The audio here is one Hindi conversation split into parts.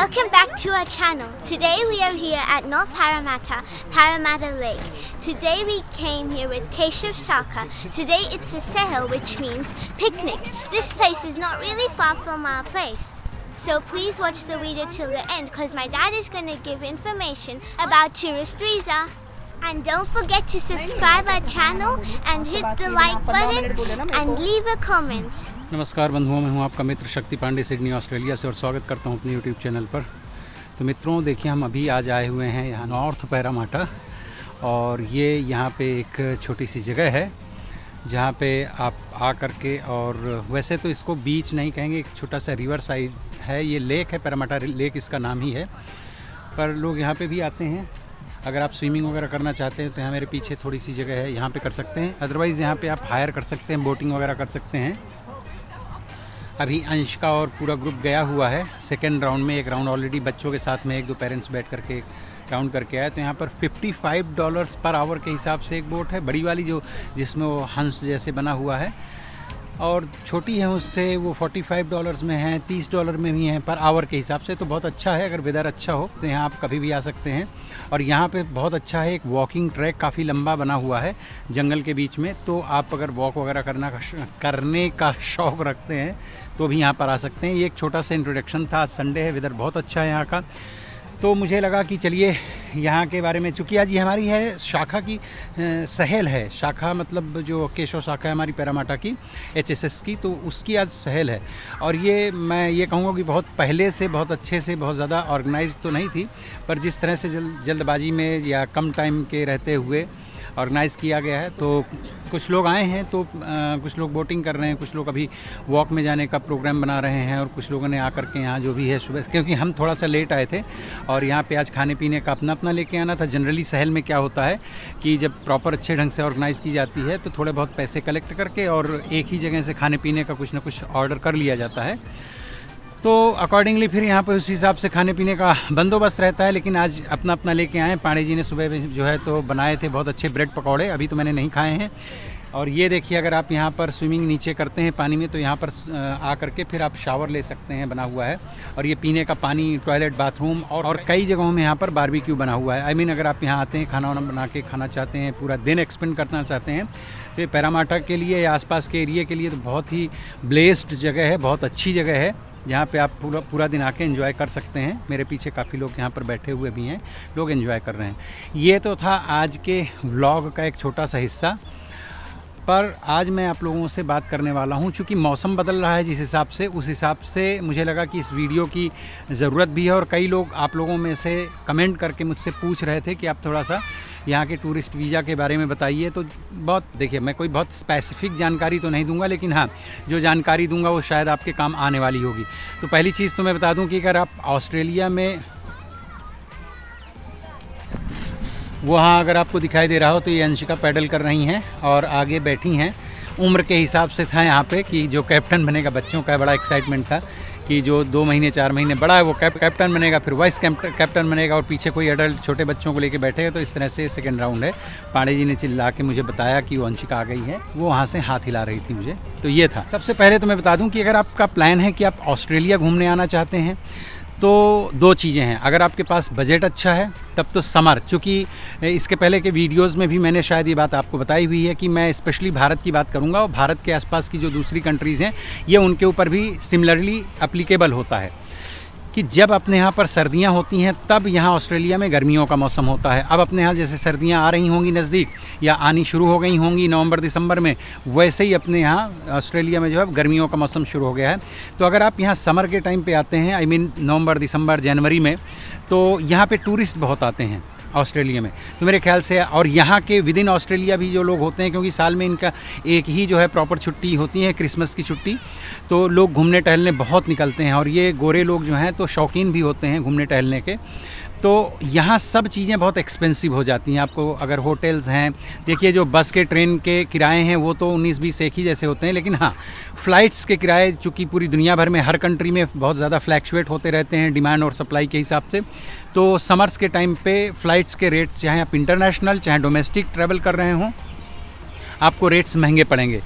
Welcome back to our channel. Today we are here at North Parramatta Lake. Today we came here with Keshav Shaka. Today it's a sehel, which means picnic. This place is not really far from our place. So please watch the video till the end because my dad is going to give information about tourist visa. And don't forget to subscribe our channel and hit the like button and leave a comment. नमस्कार बंधुओं, मैं हूं आपका मित्र शक्ति पांडे, सिडनी ऑस्ट्रेलिया से, और स्वागत करता हूं अपने यूट्यूब चैनल पर। तो मित्रों, देखिए हम अभी आज आए हुए हैं यहाँ नॉर्थ पैरामाटा, और ये यहाँ पे एक छोटी सी जगह है जहाँ पे आप आ करके, और वैसे तो इसको बीच नहीं कहेंगे, एक छोटा सा रिवर साइड है, ये लेक है, पैरामाटा लेक इसका नाम ही है, पर लोग यहाँ पे भी आते हैं। अगर आप स्विमिंग वगैरह करना चाहते हैं तो यहाँ मेरे पीछे थोड़ी सी जगह है, यहाँ पे कर सकते हैं। अदरवाइज़ यहाँ पे आप हायर कर सकते हैं, बोटिंग वगैरह कर सकते हैं। अभी अंश का और पूरा ग्रुप गया हुआ है सेकेंड राउंड में। एक राउंड ऑलरेडी बच्चों के साथ में, एक दो पेरेंट्स बैठ करके राउंड करके आए। तो यहाँ पर $55 पर आवर के हिसाब से एक बोट है, बड़ी वाली जो जिसमें वो हंस जैसे बना हुआ है, और छोटी है उससे वो $45 में है, $30 में भी हैं पर आवर के हिसाब से। तो बहुत अच्छा है, अगर वेदर अच्छा हो तो यहाँ आप कभी भी आ सकते हैं। और यहाँ पे बहुत अच्छा है, एक वॉकिंग ट्रैक काफ़ी लंबा बना हुआ है जंगल के बीच में। तो आप अगर वॉक वगैरह करने का शौक़ रखते हैं तो भी यहाँ पर आ सकते हैं। ये एक छोटा सा इंट्रोडक्शन था। आज संडे है, वेदर बहुत अच्छा है यहाँ का, तो मुझे लगा कि चलिए यहाँ के बारे में, चूँकि आज ये हमारी है शाखा की सहेल है। शाखा मतलब जो केशव शाखा है हमारी पैरामाटा की, HSS की, तो उसकी आज सहेल है। और ये मैं ये कहूँगा कि बहुत पहले से, बहुत अच्छे से, बहुत ज़्यादा ऑर्गेनाइज तो नहीं थी, पर जिस तरह से जल्दबाजी में या कम टाइम के रहते हुए ऑर्गेनाइज़ किया गया है। तो कुछ लोग आए हैं, तो कुछ लोग बोटिंग कर रहे हैं, कुछ लोग अभी वॉक में जाने का प्रोग्राम बना रहे हैं, और कुछ लोगों ने आकर के यहाँ जो भी है सुबह, क्योंकि हम थोड़ा सा लेट आए थे और यहाँ पे आज खाने पीने का अपना अपना लेके आना था। जनरली सहल में क्या होता है कि जब प्रॉपर अच्छे ढंग से ऑर्गेनाइज़ की जाती है तो थोड़े बहुत पैसे कलेक्ट करके और एक ही जगह से खाने पीने का कुछ ना कुछ ऑर्डर कर लिया जाता है। तो अकॉर्डिंगली फिर यहाँ पर उस हिसाब से खाने पीने का बंदोबस्त रहता है। लेकिन आज अपना अपना लेके आए। पांडे जी ने सुबह जो है तो बनाए थे बहुत अच्छे ब्रेड पकौड़े, अभी तो मैंने नहीं खाए हैं। और ये देखिए, अगर आप यहाँ पर स्विमिंग नीचे करते हैं पानी में तो यहाँ पर आ करके फिर आप शावर ले सकते हैं, बना हुआ है। और ये पीने का पानी, टॉयलेट, बाथरूम, और कई जगहों में यहाँ पर बारबेक्यू बना हुआ है। I mean, अगर आप यहाँ आते हैं, खाना वाना बना के खाना चाहते हैं, पूरा दिन एक्सपेंड करना चाहते हैं, तो ये पैरामाटा के लिए या आसपास के एरिया के लिए तो बहुत ही ब्लेस्ड जगह है, बहुत अच्छी जगह है, जहाँ पे आप पूरा दिन आके एंजॉय कर सकते हैं। मेरे पीछे काफ़ी लोग यहाँ पर बैठे हुए भी हैं, लोग एंजॉय कर रहे हैं। ये तो था आज के व्लॉग का एक छोटा सा हिस्सा, पर आज मैं आप लोगों से बात करने वाला हूँ। चूँकि मौसम बदल रहा है जिस हिसाब से, उस हिसाब से मुझे लगा कि इस वीडियो की ज़रूरत भी है। और कई लोग आप लोगों में से कमेंट करके मुझसे पूछ रहे थे कि आप थोड़ा सा यहाँ के टूरिस्ट वीज़ा के बारे में बताइए। तो बहुत, देखिए, मैं कोई बहुत स्पेसिफिक जानकारी तो नहीं दूंगा, लेकिन हाँ, जो जानकारी दूंगा वो शायद आपके काम आने वाली होगी। तो पहली चीज़ तो मैं बता दूं कि अगर आप ऑस्ट्रेलिया में, वहाँ अगर आपको दिखाई दे रहा हो तो ये अंशिका पैडल कर रही हैं और आगे बैठी हैं। उम्र के हिसाब से था यहाँ पे कि जो कैप्टन बनेगा, बच्चों का बड़ा एक्साइटमेंट था कि जो 2 महीने 4 महीने बड़ा है वो कैप्टन बनेगा, फिर वाइस कैप्टन बनेगा, और पीछे कोई एडल्ट छोटे बच्चों को लेके बैठेगा। तो इस तरह से सेकंड राउंड है। पांडे जी ने चिल्ला के मुझे बताया कि वो अंशिका आ गई है, वो वहाँ से हाथ हिला रही थी मुझे। तो ये था। सबसे पहले तो मैं बता दूं कि अगर आपका प्लान है कि आप ऑस्ट्रेलिया घूमने आना चाहते हैं तो 2 चीज़ें हैं। अगर आपके पास बजट अच्छा है तब तो समर, चूँकि इसके पहले के वीडियोस में भी मैंने शायद ये बात आपको बताई हुई है कि मैं स्पेशली भारत की बात करूँगा, और भारत के आसपास की जो दूसरी कंट्रीज़ हैं ये उनके ऊपर भी सिमिलरली एप्लीकेबल होता है कि जब अपने यहाँ पर सर्दियाँ होती हैं तब यहाँ ऑस्ट्रेलिया में गर्मियों का मौसम होता है। अब अपने यहाँ जैसे सर्दियाँ आ रही होंगी नज़दीक, या आनी शुरू हो गई होंगी नवंबर दिसंबर में, वैसे ही अपने यहाँ ऑस्ट्रेलिया में जो है गर्मियों का मौसम शुरू हो गया है। तो अगर आप यहाँ समर के टाइम पे आते हैं, I mean नवंबर, दिसंबर, जनवरी में, तो यहाँ पे टूरिस्ट बहुत आते हैं ऑस्ट्रेलिया में। तो मेरे ख्याल से, और यहाँ के विद इन ऑस्ट्रेलिया भी जो लोग होते हैं, क्योंकि साल में इनका एक ही जो है प्रॉपर छुट्टी होती है, क्रिसमस की छुट्टी, तो लोग घूमने टहलने बहुत निकलते हैं। और ये गोरे लोग जो हैं तो शौकीन भी होते हैं घूमने टहलने के। तो यहाँ सब चीज़ें बहुत एक्सपेंसिव हो जाती हैं। आपको अगर होटल्स हैं, देखिए जो बस के, ट्रेन के किराए हैं वो तो 19-20 एक ही जैसे होते हैं, लेकिन हाँ, फ़्लाइट्स के किराए चूँकि पूरी दुनिया भर में हर कंट्री में बहुत ज़्यादा फ्लैक्चुएट होते रहते हैं डिमांड और सप्लाई के हिसाब से। तो समर्स के टाइम पे फ़्लाइट्स के रेट, चाहे आप इंटरनेशनल चाहे डोमेस्टिक ट्रैवल कर रहे हों, आपको रेट्स महंगे पड़ेंगे।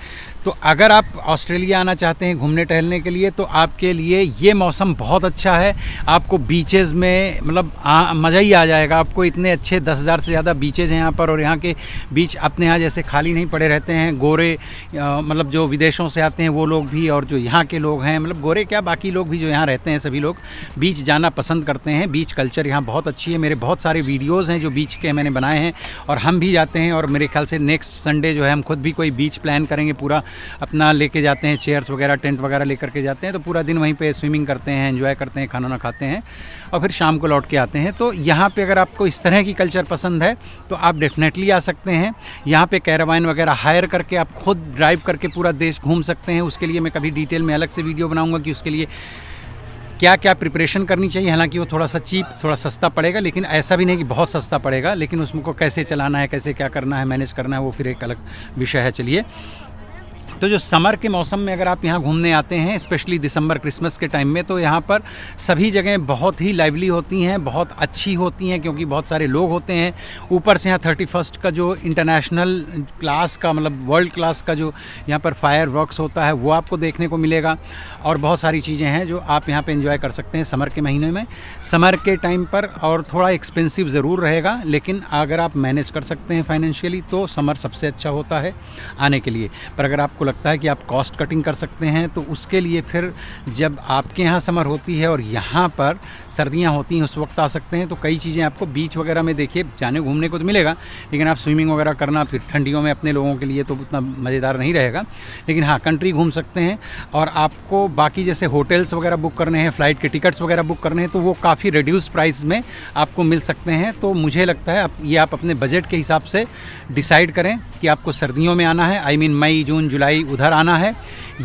तो अगर आप ऑस्ट्रेलिया आना चाहते हैं घूमने टहलने के लिए तो आपके लिए ये मौसम बहुत अच्छा है। आपको बीचेज़ में मतलब मज़ा ही आ जाएगा। आपको इतने अच्छे 10,000 से ज़्यादा बीचेज़ हैं यहाँ पर, और यहाँ के बीच अपने यहाँ जैसे खाली नहीं पड़े रहते हैं। गोरे मतलब जो विदेशों से आते हैं वो लोग भी, और जो यहाँ के लोग हैं, मतलब गोरे क्या बाकी लोग भी जो यहाँ रहते हैं सभी लोग बीच जाना पसंद करते हैं। बीच कल्चर यहाँ बहुत अच्छी है। मेरे बहुत सारे वीडियोज़ हैं जो बीच के मैंने बनाए हैं, और हम भी जाते हैं। और मेरे ख्याल से नेक्स्ट संडे जो है हम खुद भी कोई बीच प्लान करेंगे, पूरा अपना लेके जाते हैं, चेयर्स वगैरह टेंट वगैरह लेकर के जाते हैं, तो पूरा दिन वहीं पे स्विमिंग करते हैं, एंजॉय करते हैं, खाना ना खाते हैं, और फिर शाम को लौट के आते हैं। तो यहाँ पे अगर आपको इस तरह की कल्चर पसंद है तो आप डेफिनेटली आ सकते हैं। यहाँ पे कैरावान वगैरह हायर करके आप खुद ड्राइव करके पूरा देश घूम सकते हैं। उसके लिए मैं कभी डिटेल में अलग से वीडियो बनाऊँगा कि उसके लिए क्या क्या प्रिपरेशन करनी चाहिए। हालांकि वो थोड़ा सा चीप, थोड़ा सस्ता पड़ेगा, लेकिन ऐसा भी नहीं कि बहुत सस्ता पड़ेगा, लेकिन उसमें को कैसे चलाना है, कैसे क्या करना है, मैनेज करना है, वो फिर एक अलग विषय है। चलिए, तो जो समर के मौसम में अगर आप यहाँ घूमने आते हैं, स्पेशली दिसंबर क्रिसमस के टाइम में, तो यहाँ पर सभी जगह बहुत ही लाइवली होती हैं, बहुत अच्छी होती हैं, क्योंकि बहुत सारे लोग होते हैं। ऊपर से यहाँ 31 का जो इंटरनेशनल क्लास का मतलब वर्ल्ड क्लास का जो यहाँ पर फायर वर्क्स होता है वो आपको देखने को मिलेगा, और बहुत सारी चीज़ें हैं जो आप यहाँ पे एंजॉय कर सकते हैं समर के महीने में। समर के टाइम पर और थोड़ा एक्सपेंसिव ज़रूर रहेगा, लेकिन अगर आप मैनेज कर सकते हैं फाइनेंशियली तो समर सबसे अच्छा होता है आने के लिए। पर अगर आपको लगता है कि आप कॉस्ट कटिंग कर सकते हैं तो उसके लिए फिर जब आपके यहाँ समर होती है और यहाँ पर सर्दियाँ होती हैं उस वक्त आ सकते हैं। तो कई चीज़ें आपको बीच वगैरह में देखिए जाने घूमने को तो मिलेगा, लेकिन आप स्विमिंग वगैरह करना फिर ठंडियों में अपने लोगों के लिए तो उतना मज़ेदार नहीं रहेगा। लेकिन हाँ, कंट्री घूम सकते हैं, और आपको बाकी जैसे होटल्स वगैरह बुक करने हैं, फ़्लाइट के टिकट्स वगैरह बुक करने हैं, तो वो काफ़ी रिड्यूस प्राइस में आपको मिल सकते हैं। तो मुझे लगता है आप अपने बजट के हिसाब से डिसाइड करें कि आपको सर्दियों में आना है, आई मीन मई जून जुलाई उधर आना है,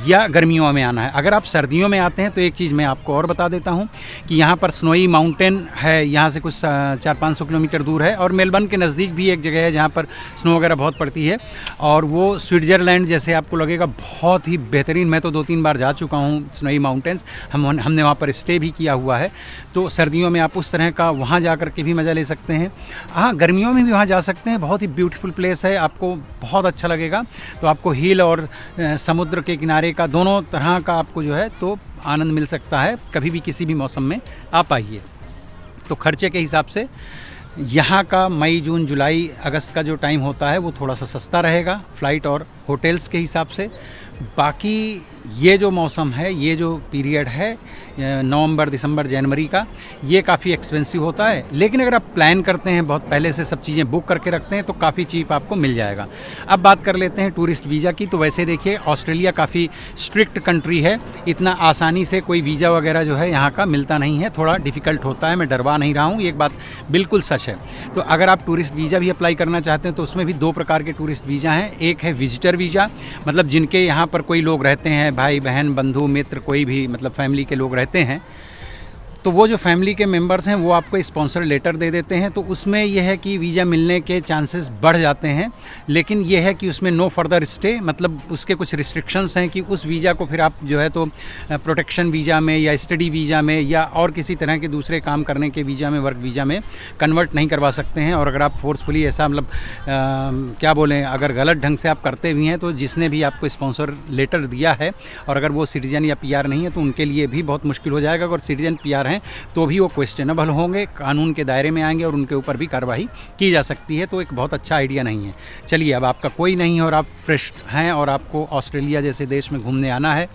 या गर्मियों में आना है। अगर आप सर्दियों में आते हैं तो एक चीज़ मैं आपको और बता देता हूँ कि यहाँ पर स्नोई माउंटेन है, यहाँ से कुछ 400-500 किलोमीटर दूर है, और मेलबर्न के नज़दीक भी एक जगह है जहाँ पर स्नो वगैरह बहुत पड़ती है, और वो स्विट्ज़रलैंड जैसे आपको लगेगा, बहुत ही बेहतरीन। मैं तो 2-3 बार जा चुका हूँ स्नोई माउंटेन्स, हमने वहाँ पर स्टे भी किया हुआ है। तो सर्दियों में आप उस तरह का वहाँ जा कर के भी मज़ा ले सकते हैं। हाँ, गर्मियों में भी वहाँ जा सकते हैं, बहुत ही ब्यूटीफुल प्लेस है, आपको बहुत अच्छा लगेगा। तो आपको हिल और समुद्र के किनारे का दोनों तरह का आपको जो है तो आनंद मिल सकता है। कभी भी किसी भी मौसम में आप आइए। तो खर्चे के हिसाब से यहाँ का मई जून जुलाई अगस्त का जो टाइम होता है वो थोड़ा सा सस्ता रहेगा फ़्लाइट और होटल्स के हिसाब से। बाकी ये जो मौसम है, ये जो पीरियड है नवंबर दिसंबर जनवरी का, ये काफ़ी एक्सपेंसिव होता है। लेकिन अगर आप प्लान करते हैं, बहुत पहले से सब चीज़ें बुक करके रखते हैं, तो काफ़ी चीप आपको मिल जाएगा। अब बात कर लेते हैं टूरिस्ट वीज़ा की। तो वैसे देखिए, ऑस्ट्रेलिया काफ़ी स्ट्रिक्ट कंट्री है, इतना आसानी से कोई वीज़ा वगैरह जो है यहाँ का मिलता नहीं है, थोड़ा डिफ़िकल्ट होता है। मैं डरवा नहीं रहा हूँ, ये एक बात बिल्कुल सच है। तो अगर आप टूरिस्ट वीज़ा भी अप्लाई करना चाहते हैं तो उसमें भी 2 प्रकार के टूरिस्ट वीज़ा हैं। एक है विजिटर वीज़ा, मतलब जिनके यहाँ पर कोई लोग रहते हैं, भाई बहन बंधु मित्र, कोई भी मतलब फैमिली के लोग रहते हैं, तो वो जो फैमिली के मेंबर्स हैं वो आपको स्पॉन्सर लेटर दे देते हैं। तो उसमें यह है कि वीज़ा मिलने के चांसेस बढ़ जाते हैं, लेकिन यह है कि उसमें नो फर्दर स्टे, मतलब उसके कुछ रिस्ट्रिक्शंस हैं कि उस वीज़ा को फिर आप जो है तो प्रोटेक्शन वीज़ा में या स्टडी वीज़ा में या और किसी तरह के दूसरे काम करने के वीज़ा में, वर्क वीज़ा में कन्वर्ट नहीं करवा सकते हैं। और अगर आप फोर्सफुली ऐसा मतलब क्या बोलें, अगर गलत ढंग से आप करते भी हैं तो जिसने भी आपको स्पॉन्सर लेटर दिया है और अगर वो सिटीजन या PR नहीं है तो उनके लिए भी बहुत मुश्किल हो जाएगा। अगर सिटीजन PR तो भी वो क्वेश्चनेबल होंगे, कानून के दायरे में आएंगे और उनके ऊपर भी कार्रवाई की जा सकती है। तो एक बहुत अच्छा आइडिया नहीं है। चलिए, अब आपका कोई नहीं है और आप फ्रेश हैं और आपको ऑस्ट्रेलिया जैसे देश में घूमने आना है,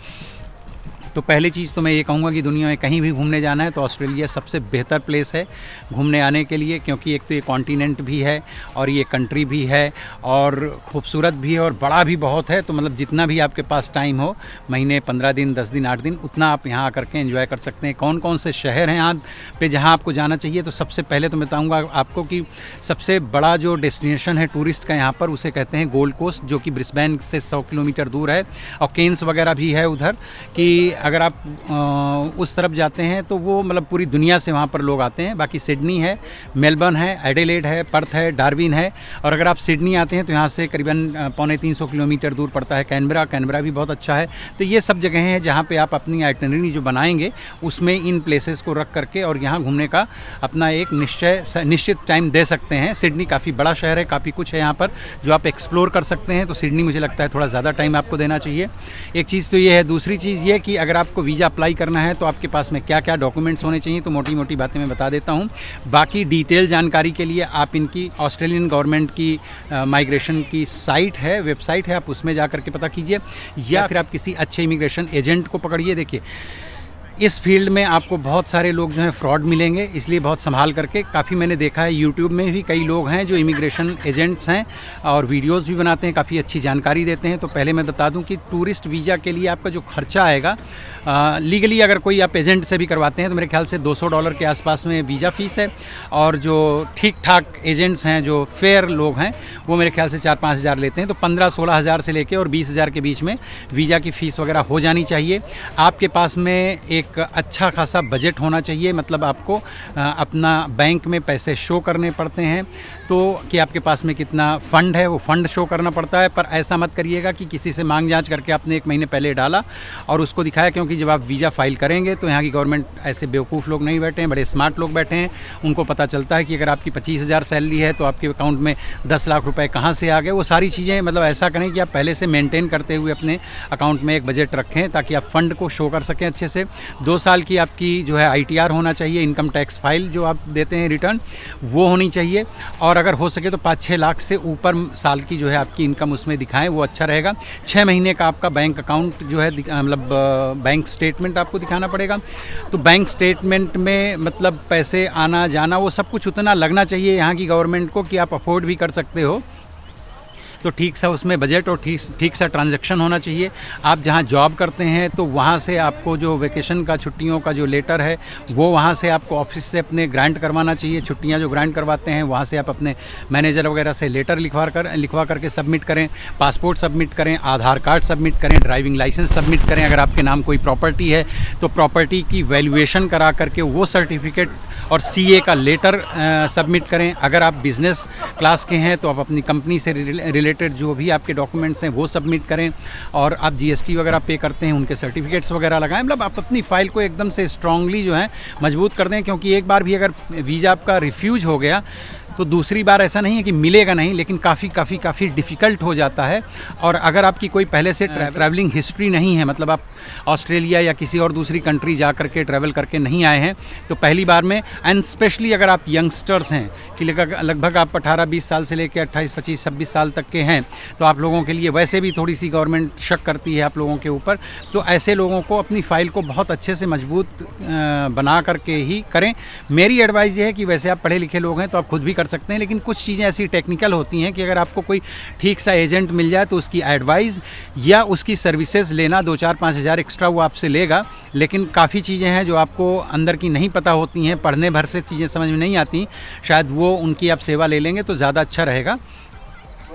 तो पहली चीज़ तो मैं ये कहूँगा कि दुनिया में कहीं भी घूमने जाना है तो ऑस्ट्रेलिया सबसे बेहतर प्लेस है घूमने आने के लिए, क्योंकि एक तो ये कॉन्टिनेंट भी है और ये कंट्री भी है और खूबसूरत भी है और बड़ा भी बहुत है। तो मतलब जितना भी आपके पास टाइम हो, महीने 15 दिन 10 दिन 8 दिन, उतना आप यहाँ आकर के एंजॉय कर सकते हैं। कौन कौन से शहर हैं यहाँ पे जहाँ आपको जाना चाहिए? तो सबसे पहले तो मैं बताऊँगा आपको कि सबसे बड़ा जो डेस्टिनेशन है टूरिस्ट का यहाँ पर, उसे कहते हैं गोल्ड कोस्ट, जो कि ब्रिस्बेन से 100 किलोमीटर दूर है। और केन्स वगैरह भी है उधर, कि अगर आप उस तरफ जाते हैं तो वो मतलब पूरी दुनिया से वहाँ पर लोग आते हैं। बाकी सिडनी है, मेलबर्न है, एडिलेड है, पर्थ है, डार्विन है। और अगर आप सिडनी आते हैं तो यहाँ से करीबन 350 किलोमीटर दूर पड़ता है कैनबरा भी बहुत अच्छा है। तो ये सब जगह हैं जहाँ पे आप अपनी आइटनरी जो बनाएंगे उसमें इन प्लेसेस को रख करके और यहाँ घूमने का अपना एक निश्चित टाइम दे सकते हैं। सिडनी काफ़ी बड़ा शहर है, काफ़ी कुछ है यहाँ पर जो आप एक्सप्लोर कर सकते हैं। तो सिडनी मुझे लगता है थोड़ा ज़्यादा टाइम आपको देना चाहिए। एक चीज़ तो ये है। दूसरी चीज़ ये कि अगर आपको वीज़ा अप्लाई करना है तो आपके पास में क्या क्या डॉक्यूमेंट्स होने चाहिए, तो मोटी मोटी बातें मैं बता देता हूँ। बाकी डिटेल जानकारी के लिए आप इनकी ऑस्ट्रेलियन गवर्नमेंट की माइग्रेशन की साइट है, वेबसाइट है, आप उसमें जा करके पता कीजिए, या फिर आप किसी अच्छे इमिग्रेशन एजेंट को पकड़िए। देखिए इस फील्ड में आपको बहुत सारे लोग जो हैं फ्रॉड मिलेंगे, इसलिए बहुत संभाल करके। काफ़ी मैंने देखा है यूट्यूब में भी कई लोग हैं जो इमिग्रेशन एजेंट्स हैं और वीडियोस भी बनाते हैं, काफ़ी अच्छी जानकारी देते हैं। तो पहले मैं बता दूं कि टूरिस्ट वीज़ा के लिए आपका जो खर्चा आएगा लीगली अगर कोई आप एजेंट से भी करवाते हैं तो मेरे ख्याल से $200 के आसपास में वीज़ा फ़ीस है। और जो ठीक ठाक एजेंट्स हैं, जो फेयर लोग हैं, वो मेरे ख्याल से 4-5 हज़ार लेते हैं। तो 15-16 हज़ार से लेके और 20 हज़ार के बीच में वीज़ा की फ़ीस वगैरह हो जानी चाहिए। आपके पास में एक अच्छा खासा बजट होना चाहिए, मतलब आपको अपना बैंक में पैसे शो करने पड़ते हैं तो कि आपके पास में कितना फ़ंड है, वो फ़ंड शो करना पड़ता है। पर ऐसा मत करिएगा कि किसी से मांग जांच करके आपने 1 महीने पहले डाला और उसको दिखाया, क्योंकि जब आप वीज़ा फाइल करेंगे तो यहाँ की गवर्नमेंट ऐसे बेवकूफ़ लोग नहीं बैठे हैं, बड़े स्मार्ट लोग बैठे हैं। उनको पता चलता है कि अगर आपकी 25,000 सैलरी है तो आपके अकाउंट में 10 लाख रुपए कहाँ से आ गए। वो सारी चीज़ें मतलब ऐसा करें कि आप पहले से मेंटेन करते हुए अपने अकाउंट में एक बजट रखें ताकि आप फ़ंड को शो कर सकें अच्छे से। 2 साल की आपकी जो है ITR होना चाहिए, इनकम टैक्स फाइल जो आप देते हैं रिटर्न, वो होनी चाहिए। और अगर हो सके तो 5-6 लाख से ऊपर साल की जो है आपकी इनकम उसमें दिखाएं, वो अच्छा रहेगा। 6 महीने का आपका बैंक अकाउंट जो है मतलब बैंक स्टेटमेंट आपको दिखाना पड़ेगा। तो बैंक स्टेटमेंट में मतलब पैसे आना जाना वो सब कुछ उतना लगना चाहिए यहाँ की गवर्नमेंट को कि आप अफोर्ड भी कर सकते हो। तो ठीक सा उसमें बजट और ठीक सा ट्रांजैक्शन होना चाहिए। आप जहाँ जॉब करते हैं तो वहाँ से आपको जो वेकेशन का छुट्टियों का जो लेटर है वो वहाँ से आपको ऑफिस से अपने ग्रांट करवाना चाहिए। छुट्टियाँ जो ग्रांट करवाते हैं वहाँ से आप अपने मैनेजर वगैरह से लेटर लिखवा करके सबमिट करें। पासपोर्ट सबमिट करें, आधार कार्ड सबमिट करें, ड्राइविंग लाइसेंस सबमिट करें। अगर आपके नाम कोई प्रॉपर्टी है तो प्रॉपर्टी की वैल्यूएशन करा करके वो सर्टिफिकेट और CA का लेटर सबमिट करें। अगर आप बिज़नेस क्लास के हैं तो आप अपनी कंपनी से रिलेटेड जो भी आपके डॉक्यूमेंट्स हैं वो सबमिट करें। और आप GST वगैरह पे करते हैं उनके सर्टिफिकेट्स वगैरह लगाएं। मतलब आप अपनी फ़ाइल को एकदम से स्ट्रांगली जो है मजबूत कर दें, क्योंकि एक बार भी अगर वीज़ा आपका रिफ्यूज हो गया तो दूसरी बार ऐसा नहीं है कि मिलेगा नहीं, लेकिन काफ़ी डिफ़िकल्ट हो जाता है। और अगर आपकी कोई पहले से ट्रैवलिंग हिस्ट्री नहीं है, मतलब आप ऑस्ट्रेलिया या किसी और दूसरी कंट्री जा करके ट्रैवल करके नहीं आए हैं, तो पहली बार में, एंड स्पेशली अगर आप यंगस्टर्स हैं कि लगभग आप 18-20 साल से लेकर 28-25-26 साल तक के हैं, तो आप लोगों के लिए वैसे भी थोड़ी सी गवर्नमेंट शक करती है आप लोगों के ऊपर। तो ऐसे लोगों को अपनी फ़ाइल को बहुत अच्छे से मजबूत बना करके ही करें। मेरी एडवाइस ये है कि वैसे आप पढ़े लिखे लोग हैं तो आप खुद भी कर सकते हैं, लेकिन कुछ चीज़ें ऐसी टेक्निकल होती हैं कि अगर आपको कोई ठीक सा एजेंट मिल जाए तो उसकी एडवाइस या उसकी सर्विसेज लेना, 2-4-5 हज़ार एक्स्ट्रा वो आपसे लेगा। लेकिन काफ़ी चीज़ें हैं जो आपको अंदर की नहीं पता होती हैं, पढ़ने भर से चीज़ें समझ में नहीं आती, शायद वो उनकी आप सेवा ले लेंगे तो ज़्यादा अच्छा रहेगा।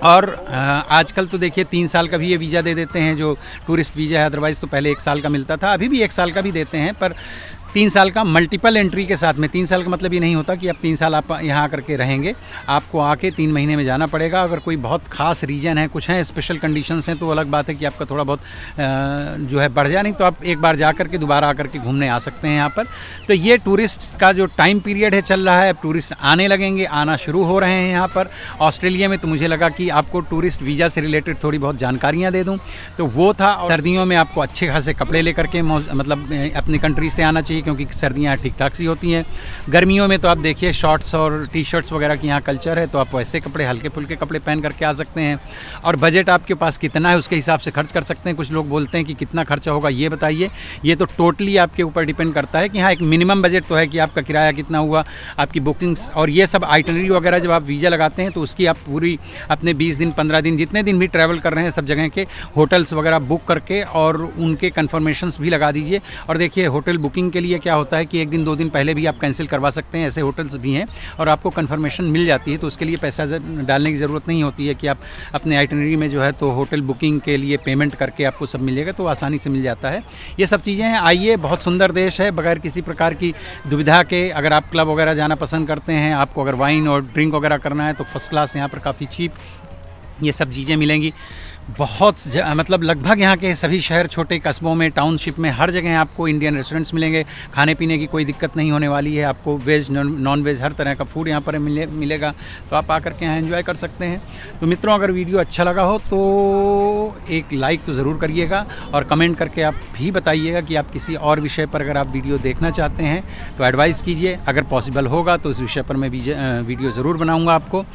और आजकल तो देखिए 3 साल का भी ये वीज़ा दे देते हैं जो टूरिस्ट वीज़ा है, अदरवाइज़ तो पहले 1 साल का मिलता था, अभी भी 1 साल का भी देते हैं। पर 3 साल का मल्टीपल एंट्री के साथ में। 3 साल का मतलब ये नहीं होता कि आप 3 साल आप यहाँ करके रहेंगे, आपको आके 3 महीने में जाना पड़ेगा। अगर कोई बहुत ख़ास रीजन है, कुछ हैं स्पेशल कंडीशंस हैं, तो अलग बात है कि आपका थोड़ा बहुत जो है बढ़ जाए, नहीं तो आप एक बार जा करके दोबारा आकर के घूमने आ सकते हैं यहाँ पर। तो ये टूरिस्ट का जो टाइम पीरियड है चल रहा है, अब टूरिस्ट आने लगेंगे, आना शुरू हो रहे हैं यहाँ पर ऑस्ट्रेलिया में। तो मुझे लगा कि आपको टूरिस्ट वीज़ा से रिलेटेड थोड़ी बहुत जानकारियाँ दे दूँ, तो वो था। सर्दियों में आपको अच्छे खासे कपड़े लेकर के मतलब अपनी कंट्री से आना चाहिए, क्योंकि सर्दियाँ ठीक ठाक सी होती हैं। गर्मियों में तो आप देखिए शॉर्ट्स और टी-शर्ट्स वगैरह की यहाँ कल्चर है, तो आप वैसे कपड़े, हल्के फुल्के कपड़े पहन करके आ सकते हैं। और बजट आपके पास कितना है उसके हिसाब से खर्च कर सकते हैं। कुछ लोग बोलते हैं कि कितना खर्चा होगा ये बताइए, ये तो टोटली आपके ऊपर डिपेंड करता है कि हाँ एक मिनिमम बजट तो है कि आपका किराया कितना हुआ, आपकी बुकिंग्स और ये सब आइटनरी वगैरह जब आप वीज़ा लगाते हैं तो उसकी आप पूरी अपने 20 दिन 15 दिन जितने दिन भी ट्रैवल कर रहे हैं सब जगह के होटल्स वगैरह बुक करके और उनके कन्फर्मेशंस भी लगा दीजिए। और देखिए होटल बुकिंग के लिए ये क्या होता है कि 1 दिन 2 दिन पहले भी आप कैंसिल करवा सकते हैं, ऐसे होटल्स भी हैं और आपको कन्फर्मेशन मिल जाती है, तो उसके लिए पैसा डालने की ज़रूरत नहीं होती है कि आप अपने आइटिनरी में जो है तो होटल बुकिंग के लिए पेमेंट करके आपको सब मिलेगा, तो आसानी से मिल जाता है। ये सब चीज़ें हैं। आइए, बहुत सुंदर देश है, बगैर किसी प्रकार की दुविधा के। अगर आप क्लब वगैरह जाना पसंद करते हैं, आपको अगर वाइन और ड्रिंक वगैरह करना है तो फर्स्ट क्लास यहाँ पर काफ़ी चीप ये सब चीज़ें मिलेंगी। बहुत मतलब लगभग यहाँ के सभी शहर, छोटे कस्बों में, टाउनशिप में, हर जगह आपको इंडियन रेस्टोरेंट्स मिलेंगे। खाने पीने की कोई दिक्कत नहीं होने वाली है। आपको वेज नॉन वेज हर तरह का फूड यहाँ पर मिलेगा, तो आप आकर के यहाँ एंजॉय कर सकते हैं। तो मित्रों, अगर वीडियो अच्छा लगा हो तो एक लाइक तो ज़रूर करिएगा और कमेंट करके आप भी बताइएगा कि आप किसी और विषय पर अगर आप वीडियो देखना चाहते हैं तो एडवाइस कीजिए। अगर पॉसिबल होगा तो इस विषय पर मैं वीडियो ज़रूर बनाऊँगा आपको।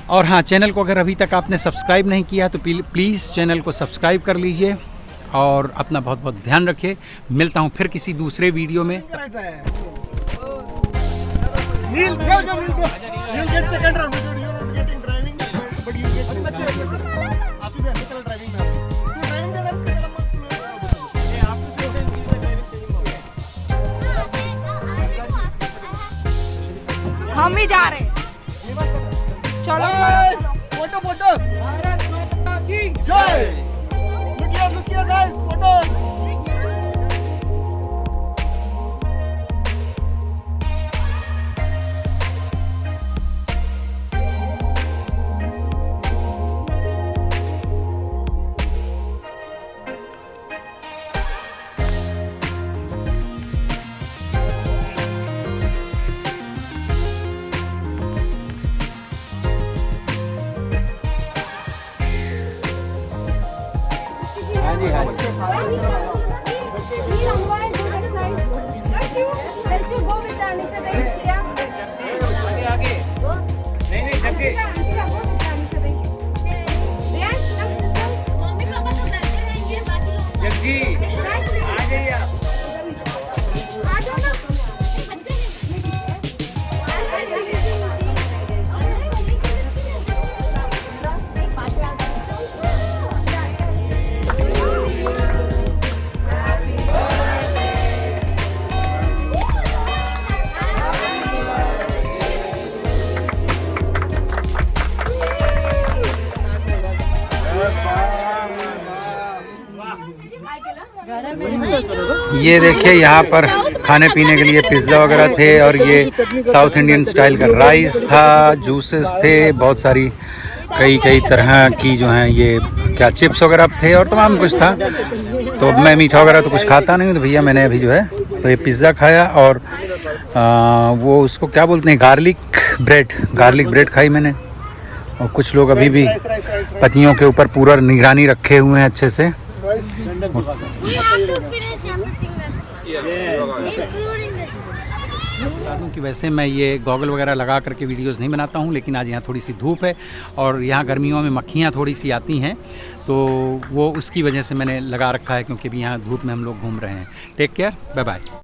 और हाँ, चैनल को अगर अभी तक आपने सब्सक्राइब नहीं किया तो प्लीज़ चैनल को सब्सक्राइब कर लीजिए और अपना बहुत बहुत ध्यान रखिए। मिलता हूँ फिर किसी दूसरे वीडियो में। हम ही जा रहे हैं। चलो फोटो फोटो। भारत माता की जय। Look here guys, photo. ये देखिए, यहाँ पर खाने पीने के लिए पिज़्ज़ा वगैरह थे और ये साउथ इंडियन स्टाइल का राइस था, जूसेस थे, बहुत सारी कई तरह की जो हैं ये क्या चिप्स वगैरह थे और तमाम कुछ था। तो मैं मीठा वगैरह तो कुछ खाता नहीं, तो भैया मैंने अभी जो है तो ये पिज़्ज़ा खाया और वो उसको क्या बोलते हैं, गार्लिक ब्रेड खाई मैंने। और कुछ लोग अभी भी पतियों के ऊपर पूरा निगरानी रखे हुए हैं अच्छे से। बता दूं कि वैसे मैं ये गॉगल वगैरह लगा करके वीडियोस नहीं बनाता हूँ, लेकिन आज यहाँ थोड़ी सी धूप है और यहाँ गर्मियों में मक्खियाँ थोड़ी सी आती हैं, तो वो उसकी वजह से मैंने लगा रखा है, क्योंकि अभी यहाँ धूप में हम लोग घूम रहे हैं। Take care, bye bye.